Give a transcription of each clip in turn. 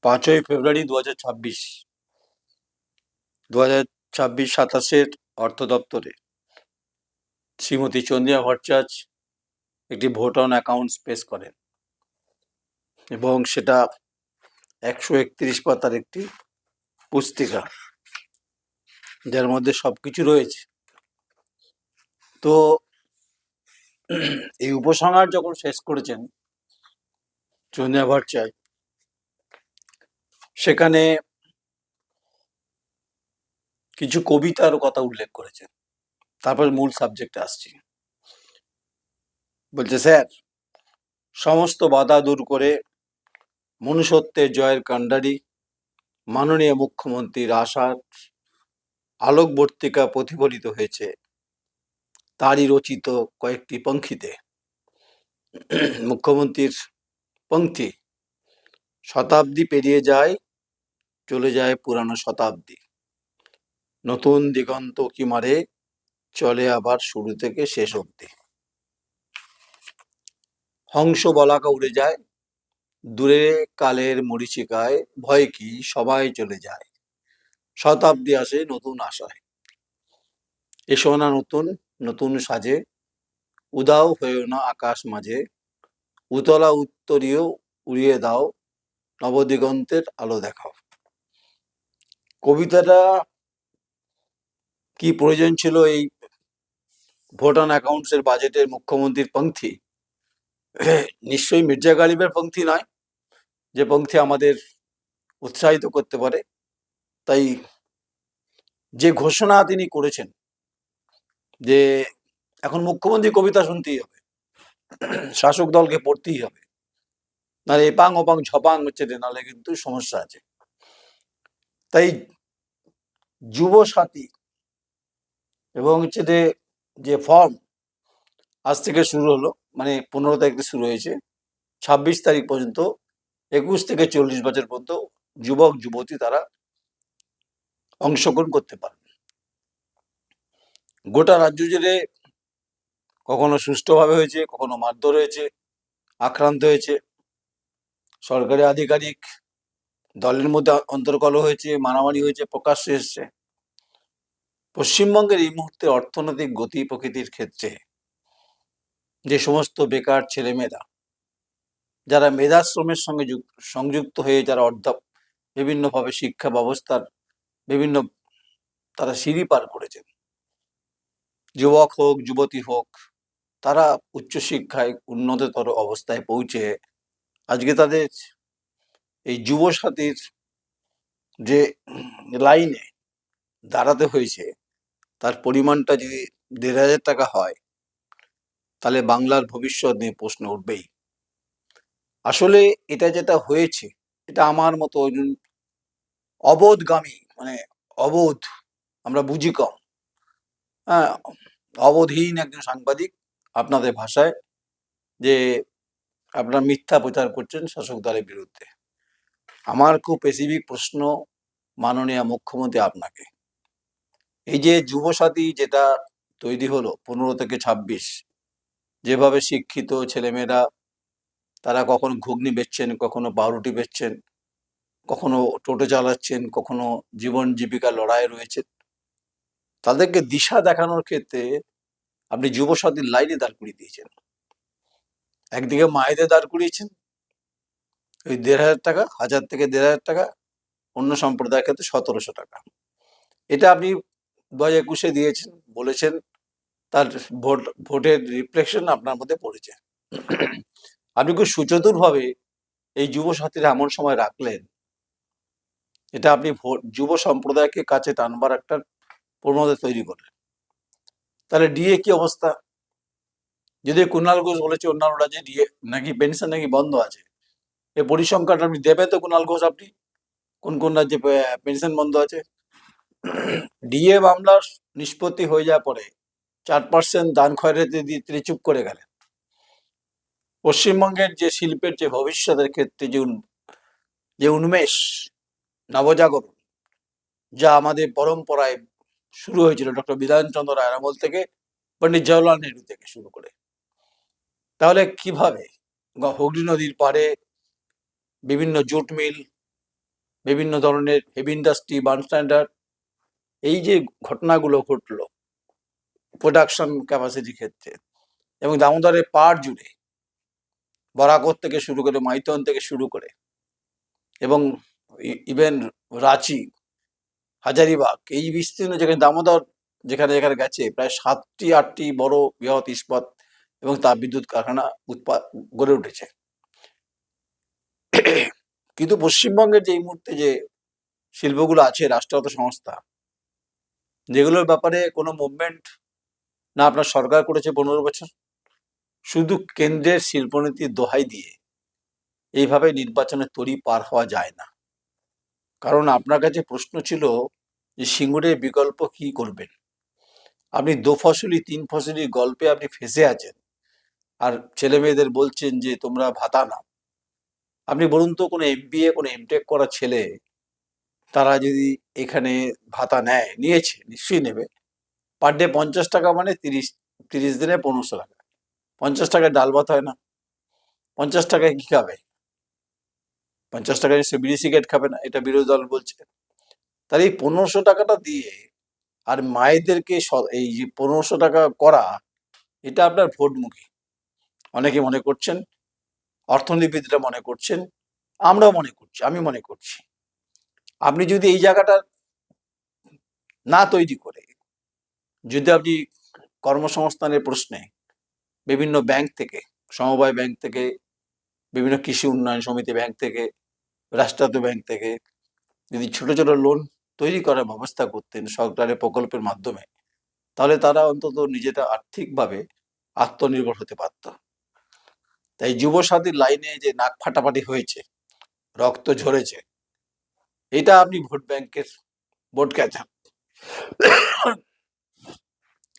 5ই ফেব্রুয়ারি 2026, 2026-27 অর্থ দপ্তরে শ্রীমতী চন্দ্রিমা ভট্টাচার্য একটি ভোট অন অ্যাকাউন্টস পেশ করেন এবং সেটা 131 পাতার একটি পুস্তিকা, যার মধ্যে সবকিছু রয়েছে। তো এই উপসংহার যখন শেষ করেছেন চন্দ্রিমা ভট্টাচার্য, সেখানে কিছু কবিতার কথা উল্লেখ করেছেন। তারপর মূল সাবজেক্টে আসছি। বলছে, স্যার, সমস্ত বাধা দূর করে মনুষ্যত্বের জয়ের কাণ্ডারি মাননীয় মুখ্যমন্ত্রীর আশার আলোকবর্তিকা প্রতিফলিত হয়েছে তারই রচিত কয়েকটি পংক্তিতে। মুখ্যমন্ত্রীর পংক্তি: শতাব্দী পেরিয়ে যায়, চলে যায় পুরানো শতাব্দী, নতুন দিগন্ত কি মারে, চলে আবার শুরু থেকে শেষ অবধি। হংস বলাকা উড়ে যায়, দূরে কালের মরীচিকায়, ভয় কি সবাই চলে যায়, শতাব্দী আসে নতুন আশায়। এসো না নতুন নতুন সাজে, উদাও হয়েও না আকাশ মাঝে, উতলা উত্তরীয় উড়িয়ে দাও, নবদিগন্তের আলো দেখাও। কবিতাটা কি প্রয়োজন ছিল এই ভোট অন অ্যাকাউন্টস এর বাজেটের মুখ্যমন্ত্রীর পংক্তি? নিশ্চয়ই মির্জা গালিবের পংক্তি নয়, যে পংক্তি আমাদের উৎসাহিত করতে পারে। তাই যে ঘোষণা তিনি করেছেন যে এখন মুখ্যমন্ত্রী কবিতা শুনতেই হবে, শাসক দলকে পড়তেই হবে, নাহলে এপাং ওপাং ঝপাং হচ্ছে, নাহলে কিন্তু সমস্যা আছে। তাই যুব সাথী এবং হচ্ছে যে ফর্ম আজ থেকে শুরু হলো, মানে 15 তারিখ থেকে শুরু হয়েছে, 26 তারিখ পর্যন্ত 21 থেকে 40 বছর পর্যন্ত যুবক যুবতী তারা অংশগ্রহণ করতে পারেন। গোটা রাজ্য জুড়ে কখনো সুষ্ঠুভাবে হয়েছে, কখনো মারধর হয়েছে, আক্রান্ত হয়েছে, সরকারি আধিকারিক দলের মধ্যে অন্তর্কলহ হয়েছে, মারামারি হয়েছে, প্রকাশ্যে এসছে। পশ্চিমবঙ্গের এই মুহূর্তে অর্থনৈতিক গতি প্রকৃতির ক্ষেত্রে যে সমস্ত বেকার ছেলেমেয়েরা, যারা মেধাশ্রমের সঙ্গে সংযুক্ত হয়ে যারা বিভিন্নভাবে শিক্ষা ব্যবস্থার বিভিন্ন তারা সিঁড়ি পার করেছেন, যুবক হোক যুবতী হোক, তারা উচ্চশিক্ষায় উন্নততর অবস্থায় পৌঁছে আজকে তাদের এই যুব সাথীর যে লাইনে দাঁড়াতে হয়েছে, তার পরিমাণটা যদি 1,500 টাকা হয়, তাহলে বাংলার ভবিষ্যৎ নিয়ে প্রশ্ন উঠবেই। আসলে এটা যেটা হয়েছে, এটা আমার মতো অবোধগামী, মানে অবোধ, আমরা বুঝি কম, হ্যাঁ, অবোধহীন একজন সাংবাদিক আপনাদের ভাষায় যে আপনারা মিথ্যা প্রচার করছেন শাসক দলের বিরুদ্ধে। আমার খুব স্পেসিফিক প্রশ্ন মাননীয় মুখ্যমন্ত্রী আপনাকে, এই যে যুবসাথী যেটা তৈরি হলো 15 থেকে 26, যেভাবে শিক্ষিত ছেলেমেয়েরা তারা কখনো ঘুগনি বেচছেন, কখনো পাউরুটি বেচছেন, কখনো টোটো চালাচ্ছেন, কখনো জীবন জীবিকা লড়াই রয়েছে, তাদেরকে দিশা দেখানোর ক্ষেত্রে আপনি যুবসাথীর লাইনে দাঁড় করিয়ে দিয়েছেন। একদিকে মায়েদের দাঁড় করিয়েছেন ওই 1,500 টাকা, 1000 থেকে 1,500 টাকা, অন্য সম্প্রদায়ের ক্ষেত্রে 1,700 টাকা। এটা আপনি 2021-এ দিয়েছেন, বলেছেন তার ভোটের রিফ্লেকশন আপনার মধ্যে পড়েছে। আপনি খুব সুচতুরভাবে এই যুব সাথীরা এমন সময় রাখলেন, এটা আপনি যুব সম্প্রদায়কে কাছে টানবার একটা প্রবণতা তৈরি করলেন। তাহলে ডিএ কি অবস্থা? যদি কুণাল ঘোষ বলেছে অন্যান্য রাজ্যে ডিএ নাকি পেনশন নাকি বন্ধ আছে, এই পরিসংখ্যানটা আপনি দেবে তো কুণাল ঘোষ? আপনি কোন কোন রাজ্যে পেনশন বন্ধ আছে? ডিএ মামলার নিষ্পত্তি হয়ে যাওয়ার পরে 4% দান খয়রাতি দিয়ে তিনি চুপ করে গেলেন। পশ্চিমবঙ্গের যে শিল্পের যে ভবিষ্যতের ক্ষেত্রে যে উন্মেষ, নবজাগরণ, যা আমাদের পরম্পরায় শুরু হয়েছিল ডক্টর বিধানচন্দ্র রায়ের আমল থেকে, পণ্ডিত জওহরলাল নেহরু থেকে শুরু করে, তাহলে কিভাবে হুগলি নদীর পাড়ে বিভিন্ন জুট মিল, বিভিন্ন ধরনের হেভি ইন্ডাস্ট্রি, বার্ন স্ট্যান্ডার্ড, এই যে ঘটনাগুলো ঘটলো প্রোডাকশন ক্যাপাসিটির ক্ষেত্রে, এবং দামোদরের পাড় জুড়ে বরাকর থেকে শুরু করে মাইথন থেকে শুরু করে এবং ইভেন রাঁচি, হাজারিবাগ, এই বিস্তীর্ণ যেখানে দামোদর যেখানে যেখানে গেছে প্রায় 7টি-8টি বড় বৃহৎ ইস্পাত এবং তাপ বিদ্যুৎ কারখানা গড়ে উঠেছে। কিন্তু পশ্চিমবঙ্গের যে এই মুহূর্তে যে শিল্পগুলো আছে, রাষ্ট্রায়ত্ত সংস্থা, যেগুলোর ব্যাপারে কোনো মুভমেন্ট না আপনার সরকার করেছে 15 বছর, শুধু কেন্দ্রের শিল্পনীতির দোহাই দিয়ে এইভাবে নির্বাচনের তরি পার হওয়া যায় না। কারণ আপনার কাছে প্রশ্ন ছিল যে সিঙ্গুরের বিকল্প কি করবেন। আপনি 2 ফসলি 3 ফসলি গল্পে আপনি ফেঁসে আছেন, আর ছেলে মেয়েদের বলছেন যে তোমরা ভাতা নাও। আপনি বলুন তো, কোনো MBA কোনো MTech করা ছেলে তারা যদি এখানে ভাতা নিয়েছে, নিশ্চয়ই নেবে। পার ডে 50 টাকা, মানে 30 দিনে 1500 টাকা। 50 টাকায় ডাল ভাত হয় না। 50 টাকায় কি খাবে? 50 টাকায় নিশ্চয়ই বিড়ি সিগারেট খাবে না, এটা বিরোধী দল বলছে। তাহলে এই 1500 টাকাটা দিয়ে আর মায়েদেরকে এই যে 1500 টাকা করা, এটা আপনার ভোটমুখী। অনেকে মনে করছেন, অর্থনীতিবিদরা মনে করছেন, আমরাও মনে করছি, আমি মনে করছি। আপনি যদি এই জায়গাটা না তৈরি করে, যদি আপনি কর্মসংস্থানের প্রশ্নে বিভিন্ন ব্যাংক থেকে, সমবায় ব্যাংক থেকে, বিভিন্ন কৃষি উন্নয়ন সমিতি ব্যাংক থেকে, রাষ্ট্রায়ত্ত ব্যাংক থেকে যদি ছোট ছোট লোন তৈরি করার ব্যবস্থা করতেন সরকারের প্রকল্পের মাধ্যমে, তাহলে তারা অন্তত নিজেরা আর্থিকভাবে আত্মনির্ভর হতে পারত। তাই যুবসাথীর লাইনে যে নাক ফাটাফাটি হয়েছে, রক্ত ঝরেছে, এটা আপনি ভোট ব্যাংকের ভোট ক্যাচার।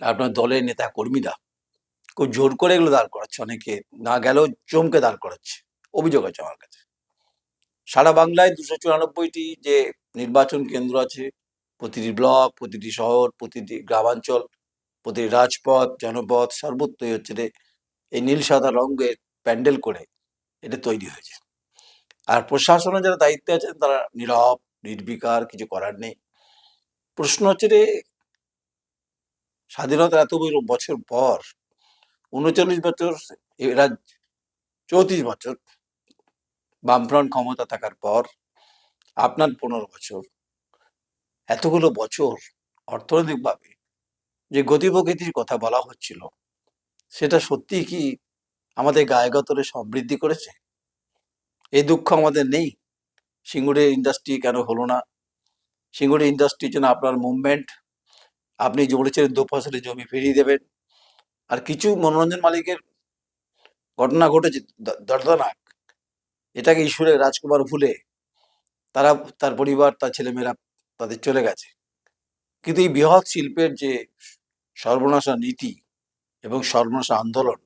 আপনার দলের নেতা কর্মীরা খুব জোর করে এগুলো দাঁড় করাচ্ছে, অনেকে না গেলেও চমকে দাঁড় করাচ্ছে। অভিযোগ আছে আমার কাছে। সারা বাংলায় 294টি যে নির্বাচন কেন্দ্র আছে, প্রতিটি ব্লক, প্রতিটি শহর, প্রতিটি গ্রামাঞ্চল, প্রতিটি রাজপথ, জনপথ, সর্বত্রই হচ্ছে এই নীল সাদা রঙের প্যান্ডেল করে এটা তৈরি হয়েছে। আর প্রশাসনের যারা দায়িত্বে আছেন তারা নীরব, নির্বিকার, কিছু করার নেই। প্রশ্ন হচ্ছে স্বাধীনতার এত বছর পর, 39 বছর, এরা 34 বছর বামফ্রন্ট ক্ষমতা থাকার পর, আপনার 15 বছর, এতগুলো বছর অর্থনৈতিকভাবে যে গতি প্রকৃতির কথা বলা হচ্ছিল, সেটা সত্যি কি আমাদের গায়ে গতরে সমৃদ্ধি করেছে? এই দুঃখ আমাদের নেই? সিঙ্গুরের ইন্ডাস্ট্রি কেন হলো না? সিঙ্গুরের ইন্ডাস্ট্রির জন্য আপনার মুভমেন্ট, আপনি যে বলেছিলেন 2 ফসলি জমি ফিরিয়ে দেবেন, আর কিছু মনোরঞ্জন মালিকের ঘটনা ঘটেছে দর্দনাক, এটাকে ঈশ্বরের রাজকুমার ভুলে তারা, তার পরিবার, তার ছেলেমেয়েরা তাদের চলে গেছে। কিন্তু এই বৃহৎ শিল্পের যে সর্বনাশা নীতি এবং সর্বনাশা আন্দোলন,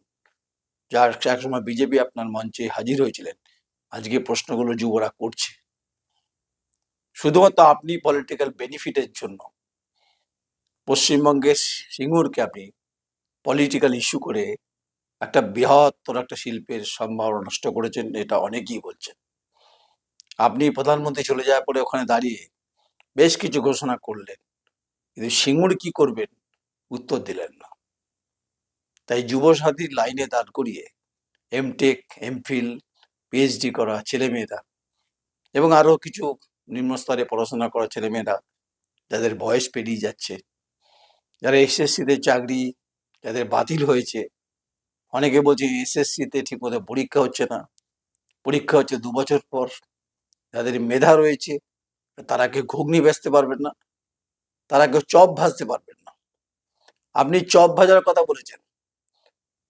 যার একসময় বিজেপি আপনার মঞ্চে হাজির হয়েছিলেন, আজকে প্রশ্নগুলো যুবরা করছে। শুধুমাত্র আপনি পলিটিক্যাল বেনিফিটের জন্য পশ্চিমবঙ্গের সিঙ্গুরকে আপনি পলিটিক্যাল ইস্যু করে একটা বৃহত্তর একটা শিল্পের সম্ভাবনা নষ্ট করেছেন, এটা অনেকেই বলছেন। আপনি প্রধানমন্ত্রী চলে যাওয়ার পরে ওখানে দাঁড়িয়ে বেশ কিছু ঘোষণা করলেন, কিন্তু সিঙ্গুর কি করবেন উত্তর দিলেন না। তাই যুবসাথীর লাইনে দাঁড় করিয়ে MTech, MPhil, PhD করা ছেলেমেয়েরা এবং আরো কিছু নিম্নস্তরে পড়াশোনা করা ছেলেমেয়েরা, যাদের বয়স পেরিয়ে যাচ্ছে, যারা SSC-তে চাকরি যাদের বাতিল হয়েছে, অনেকে বলছে SSC-তে ঠিকমতো পরীক্ষা হচ্ছে না, পরীক্ষা হচ্ছে 2 বছর পর, যাদের মেধা রয়েছে তারা কেউ ঘুগনি বেচতে পারবেন না, তারা কেউ চপ ভাজতে পারবেন না। আপনি চপ ভাজার কথা বলেছেন।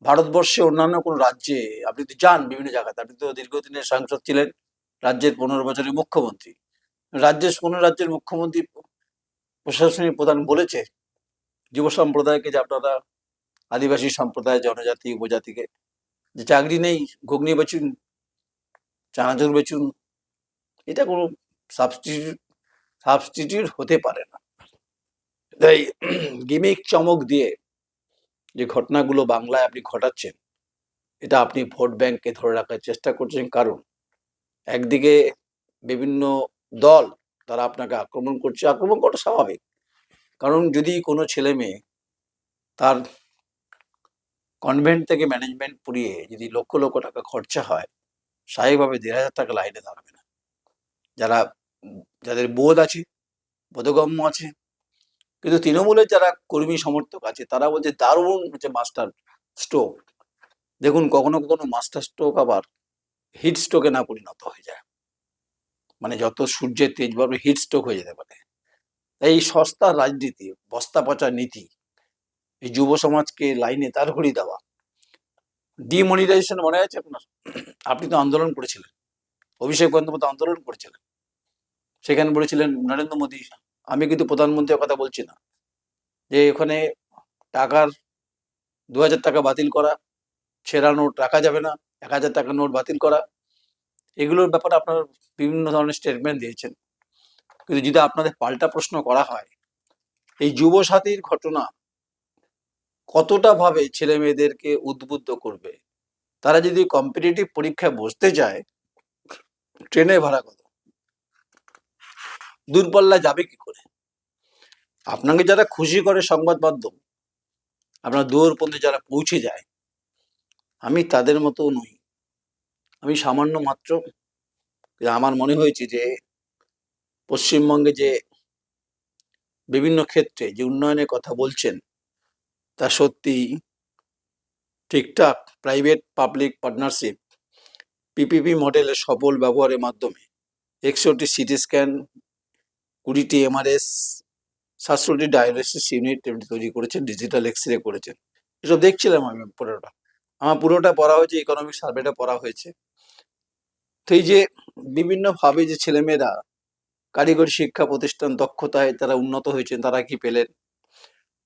ভারতবর্ষে অন্যান্য কোন রাজ্যে আপনি তো যান বিভিন্ন জায়গাতে, আপনি তো দীর্ঘদিনের সাংসদ ছিলেন, রাজ্যের 15 বছরের মুখ্যমন্ত্রী। কোন রাজ্যের মুখ্যমন্ত্রী, প্রশাসনিক প্রধান বলেছে যুব সম্প্রদায়কে যে আপনারা আদিবাসী সম্প্রদায়, জনজাতি, উপজাতিকে যে চাকরি নেই, ঘুগনি বেচুন, চানাচুর বেচুন? এটা কোনো সাবস্টিটিউট হতে পারে না। তাই গিমিক চমক দিয়ে যে ঘটনাগুলো বাংলায় আপনি ঘটাচ্ছেন, এটা আপনি ভোট ব্যাংককে ধরে রাখার চেষ্টা করছেন। কারণ একদিকে বিভিন্ন দল তারা আপনাকে আক্রমণ করছে, আক্রমণ করা স্বাভাবিক। কারণ যদি কোনো ছেলে মেয়ে তার কনভেন্ট থেকে ম্যানেজমেন্ট পড়িয়ে যদি লক্ষ লক্ষ টাকা খরচা হয়, স্বাভাবিকভাবে ১,৫০০ টাকা লাইনে দাঁড়াবে না। যারা যাদের বোধ আছে, বোধগম্য আছে, কিন্তু তৃণমূলের যারা কর্মী সমর্থক আছে তারা বলছে দারুণ হচ্ছে মাস্টার স্ট্রোক। দেখুন, কখনো কখনো মাস্টার স্ট্রোক আবার হিট স্ট্রোকে না পরিণত হয়ে যায়, মানে যত সূর্যের তেজ বাড়বে হিট স্ট্রোক হয়ে যেতে পারে। এই সস্তা রাজনীতি, বস্তা পচা নীতি, এই যুব সমাজকে লাইনে দাঁড় করিয়ে দেওয়া, ডিমনিটাইজেশন মনে আছে আপনার? আপনি তো আন্দোলন করেছিলেন, অভিষেক বন্দ্যোপাধ্যায় আন্দোলন করেছিলেন, সেখানে বলেছিলেন নরেন্দ্র মোদী, আমি কিন্তু প্রধানমন্ত্রীর কথা বলছি না, যে ওখানে টাকার ২,০০০ টাকা বাতিল করা, ছেঁড়া নোট রাখা যাবে না, ১,০০০ টাকা নোট বাতিল করা, এগুলোর ব্যাপারে আপনার বিভিন্ন ধরনের স্টেটমেন্ট দিয়েছেন। কিন্তু যদি আপনাদের পাল্টা প্রশ্ন করা হয়, এই যুব সাথীর ঘটনা কতটা ভাবে ছেলে মেয়েদেরকে উদ্বুদ্ধ করবে? তারা যদি কম্পিটিটিভ পরীক্ষায় বসতে চায়, ট্রেনের ভাড়া কত, দূরপাল্লা যাবে কি করে? আপনাকে যারা খুশি করে সংবাদ মাধ্যম, আপনার দূর পর্যন্ত যারা পৌঁছে যায়, আমি তাদের মতো নই। আমি সামান্য মাত্র, আমার মনে হয়েছে যে পশ্চিমবঙ্গে যে বিভিন্ন ক্ষেত্রে যে উন্নয়নের কথা বলছেন তা সত্যি ঠিকঠাক প্রাইভেট পাবলিক পার্টনারশিপ পিপিপি মডেলের সফল ব্যবহারের মাধ্যমে ৬১টি সিটি স্ক্যান, ২০টি এমআরএস, ৭৭টি ডায়ালিসিস ইউনিট তৈরি করেছেন, ডিজিটাল এক্সরে করেছেন। এসব দেখছিলাম আমি পুরোটা, আমার পুরোটা পড়া হয়েছে, ইকোনমিক সার্ভেটা পড়া হয়েছে। তো এই যে বিভিন্নভাবে যে ছেলেমেয়েরা কারিগরি শিক্ষা প্রতিষ্ঠান দক্ষতায় তারা উন্নত হয়েছেন, তারা কি পেলেন?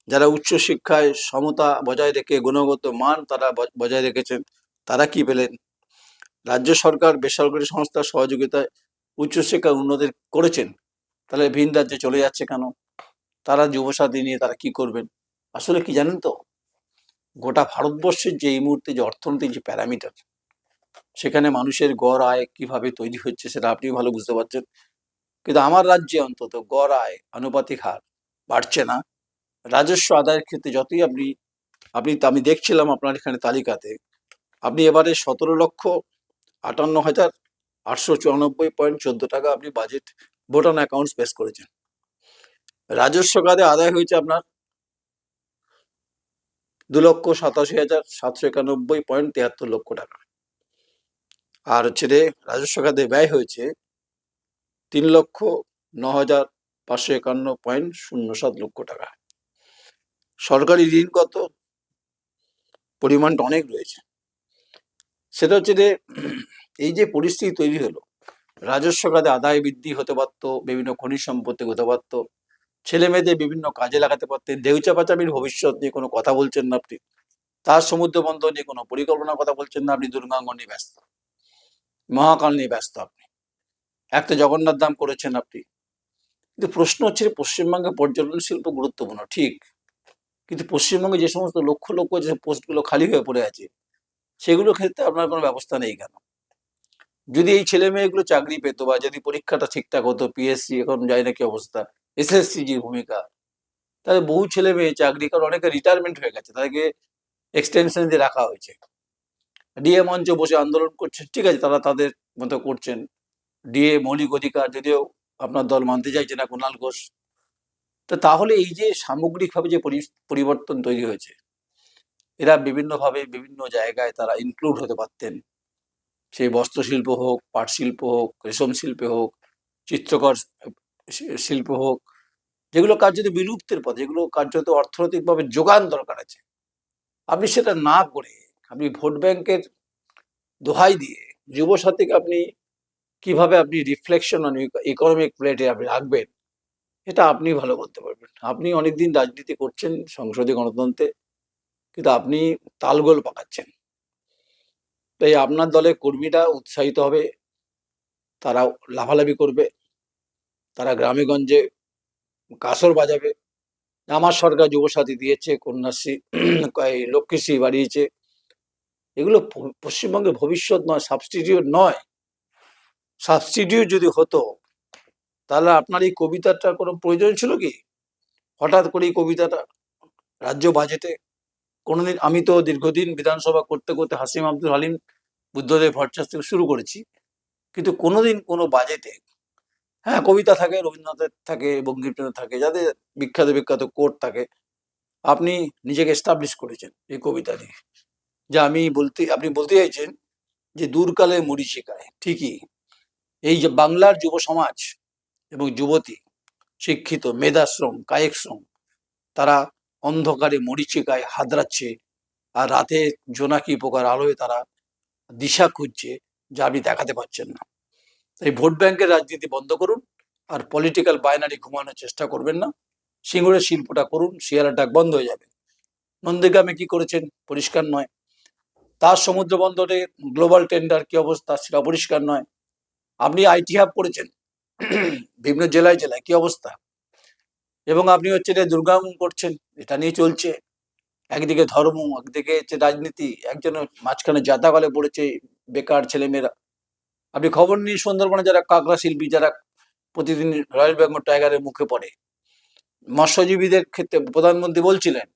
যারা উচ্চশিক্ষায় সমতা বজায় রেখে গুণগত মান তারা বজায় রেখেছেন, তারা কি পেলেন? রাজ্য সরকার বেসরকারি সংস্থার সহযোগিতায় উচ্চশিক্ষা উন্নতি করেছেন, তাহলে ভিন রাজ্যে চলে যাচ্ছে কেন? তারা যুবসাথী নিয়ে তারা কি করবেন? আসলে কি জানেন তো, গোটা ভারতবর্ষের যে এই মুহূর্তে যে অর্থনৈতিক যে প্যারামিটার, সেখানে মানুষের গড় আয় কিভাবে তৈরি হচ্ছে সেটা আপনি ভালো বুঝতে পারছেন। কিন্তু আমার রাজ্যে অন্তত গড় আয় আনুপাতিক হার বাড়ছে না। রাজস্ব আদায়ের ক্ষেত্রে যতই আপনি আপনি আমি দেখছিলাম আপনার এখানে তালিকাতে, আপনি এবারে ১৭,৫৮,৮৯৪.১৪ টাকা আপনি বাজেট ভোট অন অ্যাকাউন্টস পেশ করেছেন। রাজস্ব খাতে আদায় হয়েছে আপনার ২,৮৭,৭৯১.৭৩ লক্ষ টাকা, আর হচ্ছে রে রাজস্ব খাতে ব্যয় হয়েছে ৩,০৯,৫৫১.০৭ লক্ষ টাকা। সরকারি ঋণ কত? পরিমাণটা অনেক রয়েছে। সেটা হচ্ছে যে এই যে পরিস্থিতি তৈরি হলো, রাজস্ব খাতে আদায় বৃদ্ধি হতে পারত, বিভিন্ন খনিজ সম্পত্তি হতে পারত, ছেলে মেয়েদের বিভিন্ন কাজে লাগাতে পারতেন। দেউচা পাচামির ভবিষ্যৎ নিয়ে কোনো কথা বলছেন না আপনি, তার সমুদ্র বন্দর নিয়ে কোনো পরিকল্পনার কথা বলছেন না আপনি, দুর্গাঙ্গ নিয়ে ব্যস্ত, মহাকাল নিয়ে ব্যস্ত আপনি, একটা জগন্নাথ ধাম করেছেন আপনি। কিন্তু প্রশ্ন হচ্ছে পশ্চিমবঙ্গে পর্যটন শিল্প গুরুত্বপূর্ণ ঠিক, কিন্তু পশ্চিমবঙ্গে যে সমস্ত লক্ষ লক্ষ যে পোস্টগুলো খালি হয়ে পড়ে আছে, সেগুলোর ক্ষেত্রে আপনার কোনো ব্যবস্থা নেই কেন? যদি এই ছেলে মেয়েগুলো চাকরি পেতো, বা যদি পরীক্ষাটা ঠিকঠাক হতো, পিএসসি এখন যায় না কি অবস্থা, এসএসসি যে ভূমিকা, তাহলে বহু ছেলে মেয়ে চাকরি, কারণ অনেকে রিটায়ারমেন্ট হয়ে গেছে, তাদেরকে এক্সটেনশন দিয়ে রাখা হয়েছে, ডিএ মঞ্চে বসে আন্দোলন করছেন, ঠিক আছে, তারা তাদের মতো করছেন। ডিএ মৌলিক অধিকার, যদিও আপনার দল মানতে চাইছে না, কুণাল ঘোষ। তো তাহলে এই যে সামগ্রিকভাবে যে পরিবর্তন তৈরি হয়েছে, এরা বিভিন্নভাবে বিভিন্ন জায়গায় তারা ইনক্লুড হতে পারতেন। সেই বস্ত্রশিল্প হোক, পাট শিল্প হোক, রেশম শিল্পে হোক, চিত্রকর শিল্প হোক, যেগুলো কার্যত বিলুপ্তের পথে, যেগুলো কার্যত অর্থনৈতিকভাবে যোগান দরকার আছে, আপনি সেটা না করে আপনি ভোট ব্যাংকের দোহাই দিয়ে যুবসাথীকে আপনি কিভাবে আপনি রিফ্লেকশন অন ইকোনমিক প্লেটে আপনি রাখবেন, এটা আপনি ভালো বলতে পারবেন। আপনি অনেকদিন রাজনীতি করছেন সংসদীয় গণতন্ত্রে, কিন্তু আপনি তালগোল পাকাচ্ছেন। তাই আপনার দলের কর্মীরা উৎসাহিত হবে, তারা লাফালাফি করবে, তারা গ্রামে গঞ্জে কাসর বাজাবে, আমার সরকার যুবসাথী দিয়েছে, কন্যাশ্রী, লক্ষ্মীশ্রী বাড়িয়েছে। এগুলো পশ্চিমবঙ্গের ভবিষ্যৎ নয়, সাবস্টিটিউট নয়। সাবস্টিটিউট যদি হতো তাহলে আপনার এই কবিতাটা কোনো প্রয়োজন ছিল কি? হঠাৎ করে এই কবিতাটা রাজ্য বাজেটে কোনোদিন, আমি তো দীর্ঘদিন বিধানসভা করতে করতে হাসিম আব্দুল হালিম, বুদ্ধদেব ভট্টাচার্য থেকে শুরু করেছি, কিন্তু কোনোদিন কোনো বাজেটে, হ্যাঁ কবিতা থাকে, রবীন্দ্রনাথের থাকে, বঙ্কিমচন্দ্র থাকে, যাদের বিখ্যাত বিখ্যাত কোট থাকে, আপনি নিজেকে এস্টাবলিশ করেছেন এই কবিতা দিয়ে। যা আপনি বলতে চাইছেন যে দূরকালে মরীচিকায়, ঠিকই এই যে বাংলার যুব সমাজ এবং যুবতী, শিক্ষিত, মেধাশ্রম, কায়িক শ্রম, তারা অন্ধকারে মরীচিকায় হাতড়াচ্ছে, আর রাতে জোনাকি পোকার আলোয় তারা দিশা খুঁজছে, যা আপনি দেখাতে পারছেন না। তাই ভোট ব্যাংকের রাজনীতি বন্ধ করুন, আর পলিটিক্যাল বাইনারি ঘুমানোর চেষ্টা করবেন না। সিঙ্গুরের শিল্পটা করুন, শিয়ালের ডাক বন্ধ হয়ে যাবে। নন্দীগ্রামে কি করেছেন পরিষ্কার নয়। তার সমুদ্র বন্দরে গ্লোবাল টেন্ডার কি অবস্থা সেটা পরিষ্কার নয়। আপনি আইটি হাব করেছেন বিভিন্ন জেলায় জেলায়, কি অবস্থা। এবং আপনি হচ্ছে দুর্গাম করছেন, এটা নিয়ে চলছে। একদিকে ধর্ম, একদিকে হচ্ছে রাজনীতি, একজনের মাঝখানে জাতাকলে পড়েছে বেকার ছেলেমেয়েরা। আপনি খবর নিয়ে সুন্দরবনে যারা কাঁকড়া শিল্পী, যারা প্রতিদিন রয়্যাল বেঙ্গল টাইগারের মুখে পড়ে, মৎস্যজীবীদের ক্ষেত্রে প্রধানমন্ত্রী বলছিলেন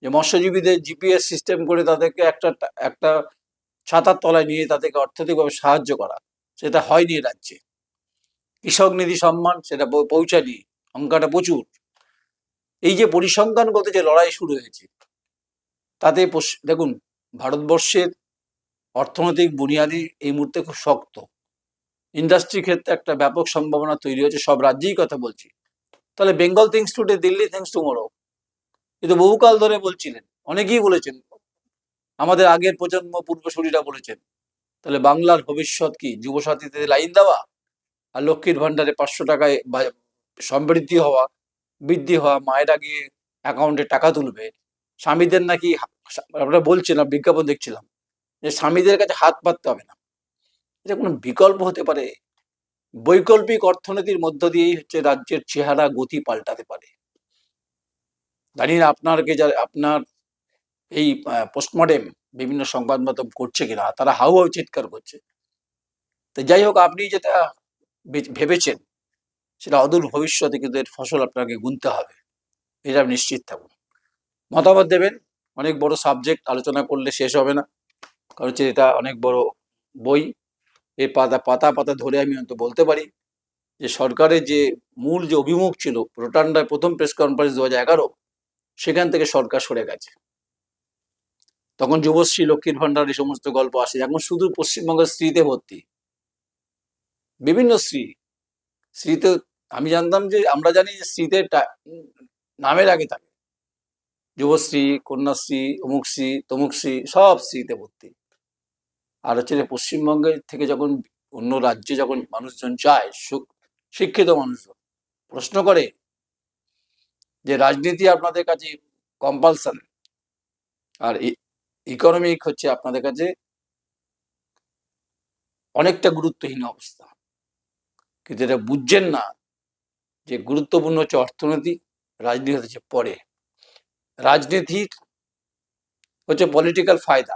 যে মৎস্যজীবীদের জিপিএস সিস্টেম করে তাদেরকে একটা একটা ছাতার তলায় নিয়ে তাদেরকে অর্থনৈতিকভাবে সাহায্য করা, সেটা হয়নি রাজ্যে। কৃষক নিধি সম্মান সেটা পৌঁছায়নি, সংখ্যাটা প্রচুর। এই যে পরিসংখ্যানগত যে লড়াই শুরু হয়েছে, তাতে দেখুন ভারতবর্ষের অর্থনৈতিক বুনিয়াদি এই মুহূর্তে খুব শক্ত। ইন্ডাস্ট্রি ক্ষেত্রে একটা ব্যাপক সম্ভাবনা তৈরি হয়েছে, সব রাজ্যেই কথা বলছি। তাহলে Bengal things today, Delhi things tomorrow, কিন্তু বহুকাল ধরে বলছিলেন, অনেকেই বলেছেন, আমাদের আগের প্রজন্ম পূর্বসূরীরা বলেছেন। তাহলে বাংলার ভবিষ্যৎ কি? যুবসাথীতে লাইন দেওয়া আর লক্ষ্মীর ভান্ডারে 500 টাকায় সমৃদ্ধি হওয়া, বৃদ্ধি হওয়া, মায়েরা গিয়ে অ্যাকাউন্টে টাকা তুলবে। স্বামীদের নাকি, আমরা বলছিলাম, বিজ্ঞাপন দেখছিলাম যে স্বামীদের কাছে হাত পাততে হবে না। এটা কোনো বিকল্প হতে পারে? বৈকল্পিক অর্থনীতির মধ্য দিয়েই হচ্ছে রাজ্যের চেহারা গতি পাল্টাতে পারে। জানি না আপনার এই পোস্টমর্টেম বিভিন্ন সংবাদ মাধ্যম করছে কিনা, তারা হাউ হাউ চিৎকার করছে। তো যাই হোক, আপনি যেটা ভেবেছেন সেটা অদূর ভবিষ্যতে কিন্তু এর ফসল আপনাকে গুনতে হবে, এটা নিশ্চিত থাকুন। মতামত দেবেন, অনেক বড় সাবজেক্ট, আলোচনা করলে শেষ হবে না, কারণ হচ্ছে এটা অনেক বড় বই। এই পাতা পাতা পাতা ধরে আমি অন্তত বলতে পারি যে সরকারের যে মূল যে অভিমুখ ছিল, রোটান্ডায় প্রথম প্রেস কনফারেন্স 2011, সেখান থেকে সরকার সরে গেছে। তখন যুবশ্রী, লক্ষ্মীর ভান্ডার, এই সমস্ত গল্প আসে। এখন শুধু পশ্চিমবঙ্গের স্ত্রীতে ভর্তি, বিভিন্ন স্ত্রীতে। আমি জানতাম যে, আমরা জানি যে স্ত্রীতে নামের আগে থাকে যুবশ্রী, কন্যাশ্রী, অমুকশ্রী, তমুকশ্রী, সব স্ত্রীতে ভর্তি। আর হচ্ছে পশ্চিমবঙ্গের থেকে যখন অন্য রাজ্যে যখন মানুষজন যায়, শিক্ষিত মানুষজন প্রশ্ন করে যে রাজনীতি আপনাদের কাছে কম্পালসারি, আর ইকোনমিক হচ্ছে আপনাদের কাছে অনেকটা গুরুত্বহীন অবস্থা। কিন্তু এটা বুঝছেন না যে গুরুত্বপূর্ণ হচ্ছে অর্থনীতি, রাজনীতি হচ্ছে পরে। রাজনীতির হচ্ছে পলিটিক্যাল ফায়দা,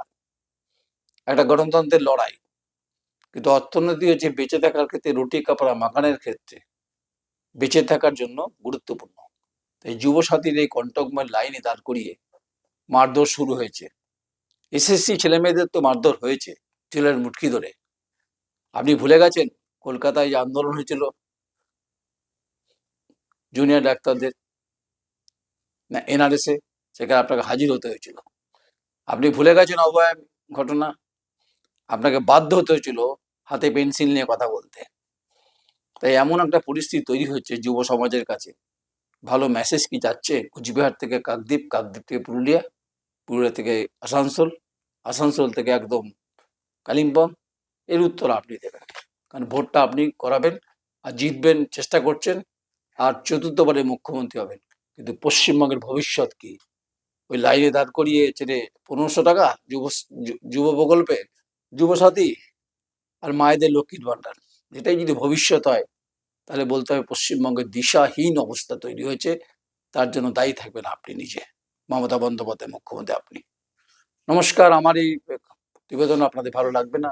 একটা গণতন্ত্রের লড়াই, কিন্তু অর্থনীতি হচ্ছে বেঁচে থাকার ক্ষেত্রে, রুটি কাপড়া মাখানের ক্ষেত্রে বেঁচে থাকার জন্য গুরুত্বপূর্ণ। তাই যুবসাথীর এই কণ্টকময় লাইনে দাঁড় করিয়ে মারধর শুরু হয়েছে। এসএসসি ছেলেমেয়েদের তো মারধর হয়েছে জেলের মুটকি ধরে। আপনি ভুলে গেছেন কলকাতায় যে আন্দোলন হয়েছিল জুনিয়র ডাক্তারদের, না এনআরএসে, সেখানে আপনাকে হাজির হতে হয়েছিল। আপনি ভুলে গেছেন অভয় ঘটনা, আপনাকে বাধ্য হতে হয়েছিল হাতে পেন্সিল নিয়ে কথা বলতে। তাই এমন একটা পরিস্থিতি তৈরি হচ্ছে যুব সমাজের কাছে। ভালো মেসেজ কি যাচ্ছে? কুচবিহার থেকে কাকদ্বীপ, কাকদ্বীপ থেকে পুরুলিয়া, পুরুলিয়া থেকে আসানসোল, আসানসোল থেকে একদম কালিম্পং, এর উত্তর আপনি দেবেন, কারণ ভোটটা আপনি করাবেন আর জিতবেন চেষ্টা করছেন, আর চতুর্থবারে মুখ্যমন্ত্রী হবেন। কিন্তু পশ্চিমবঙ্গের ভবিষ্যৎ কি? ওই লাইনে দাঁড় করিয়ে ছেড়ে 1500 টাকা যুব প্রকল্পে, যুবসাথী আর মায়েদের লক্ষ্মীর ভান্ডার, এটাই যদি ভবিষ্যৎ হয়, তাহলে বলতে হবে পশ্চিমবঙ্গের দিশাহীন অবস্থা তৈরি হয়েছে। তার জন্য দায়ী থাকবেন আপনি নিজে, মমতা বন্দ্যোপাধ্যায় মুখ্যমন্ত্রী আপনি। নমস্কার। আমার এই প্রতিবেদন আপনাদের ভালো লাগবে না,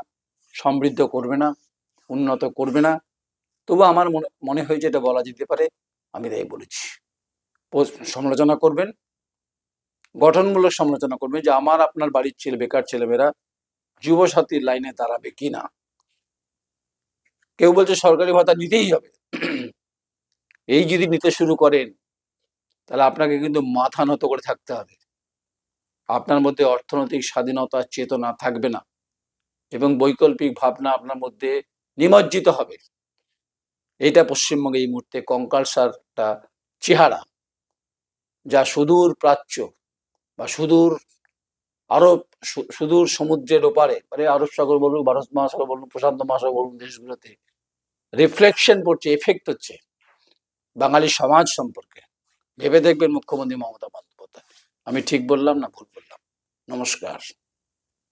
সমৃদ্ধ করবে না, উন্নত করবে না, তবু আমার মনে মনে হয়েছে এটা বলা যেতে পারে, আমি তাই বলেছি। সমালোচনা করবেন, গঠনমূলক সমালোচনা করবেন যে আমার আপনার বাড়ির বেকার ছেলেমেয়েরা যুবসাথীর লাইনে দাঁড়াবে কিনা। কেউ বলছে সরকারি ভাতা নিতেই হবে। এই যদি নিতে শুরু করেন তাহলে আপনাকে কিন্তু মাথা নত করে থাকতে হবে। আপনার মধ্যে অর্থনৈতিক স্বাধীনতার চেতনা থাকবে না এবং বৈকল্পিক ভাবনা আপনার মধ্যে নিমজ্জিত হবে। এটা পশ্চিমবঙ্গে এই মুহূর্তে কঙ্কালসার একটা চেহারা, যা সুদূর প্রাচ্য বা সুদূর আরব, সুদূর সমুদ্রের ওপারে, মানে আরব সাগর বলুন, ভারত মহাসাগর বলুন, প্রশান্ত মহাসাগর বলুন, দেশগুলোতে রিফ্লেকশন পড়ছে, এফেক্ট হচ্ছে বাঙালি সমাজ সম্পর্কে। ভেবে দেখবেন মুখ্যমন্ত্রী মমতা বন্দ্যোপাধ্যায়। আমি ঠিক বললাম না ভুল বললাম? নমস্কার।